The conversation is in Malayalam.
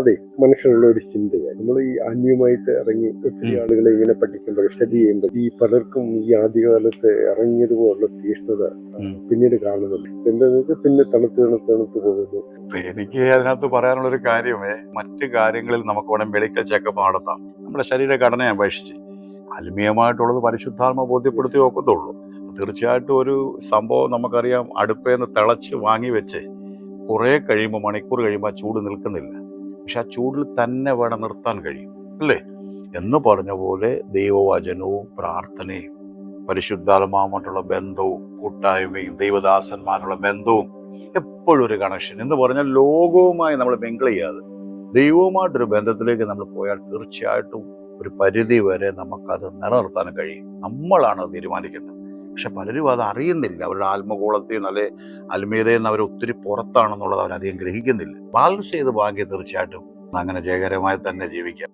അതെ, മനുഷ്യനുള്ള ഒരു ചിന്തയാണ്. നമ്മൾ ഈ ആത്മീയമായിട്ട് ഇറങ്ങി ഒത്തിരി ആളുകളെ ഇങ്ങനെ പഠിക്കുമ്പോൾ സ്റ്റഡി ചെയ്യുമ്പോൾ ഈ പലർക്കും ഈ ആദ്യകാലത്ത് ഇറങ്ങിയതുപോലുള്ള തീഷ്ണത പിന്നീട് കാണുന്നുണ്ട്. എന്താണെന്ന് വെച്ചാൽ പിന്നെ തണുത്ത് പോകുന്നു. എനിക്ക് അതിനകത്ത് പറയാനുള്ളൊരു കാര്യമേ, മറ്റു കാര്യങ്ങളിൽ നമുക്ക് വേണം മെഡിക്കൽ ചെക്കപ്പ് നടത്താം, നമ്മുടെ ശരീരഘടനയെ അപേക്ഷിച്ച്. ആത്മീയമായിട്ടുള്ളത് പരിശുദ്ധാത്മ ബോധ്യപ്പെടുത്തി നോക്കത്തുള്ളൂ. തീർച്ചയായിട്ടും ഒരു സംഭവം നമുക്കറിയാം, അടുപ്പേന്ന് തിളച്ച് വാങ്ങി വെച്ച് കുറെ കഴിയുമ്പോൾ, മണിക്കൂർ കഴിയുമ്പോൾ ആ ചൂട് നിൽക്കുന്നില്ല. പക്ഷെ ആ ചൂടിൽ തന്നെ വേണം നിർത്താൻ കഴിയും, അല്ലേ? എന്ന് പറഞ്ഞ പോലെ ദൈവവചനവും പ്രാർത്ഥനയും പരിശുദ്ധാത്മാവുമായിട്ടുള്ള ബന്ധവും കൂട്ടായ്മയും ദൈവദാസന്മാരുള്ള ബന്ധവും എപ്പോഴും ഒരു കണക്ഷൻ എന്ന് പറഞ്ഞാൽ ലോകവുമായി നമ്മൾ മിങ്കിൾ ചെയ്യാതെ ദൈവവുമായിട്ടൊരു ബന്ധത്തിലേക്ക് നമ്മൾ പോയാൽ തീർച്ചയായിട്ടും ഒരു പരിധി വരെ നമുക്കത് നിലനിർത്താൻ കഴിയും. നമ്മളാണ് അത് തീരുമാനിക്കേണ്ടത്. പക്ഷെ പലരും അത് അറിയുന്നില്ല. അവരുടെ ആത്മകൂളത്തിൽ നിന്ന് അല്ലെ ആത്മീയതയിൽ നിന്ന് അവർ ഒത്തിരി പുറത്താണെന്നുള്ളത് അവരധികം ഗ്രഹിക്കുന്നില്ല. ബാലൻസ് ചെയ്ത് ഭാഗ്യം തീർച്ചയായിട്ടും അങ്ങനെ ജയകരമായി തന്നെ ജീവിക്കാം.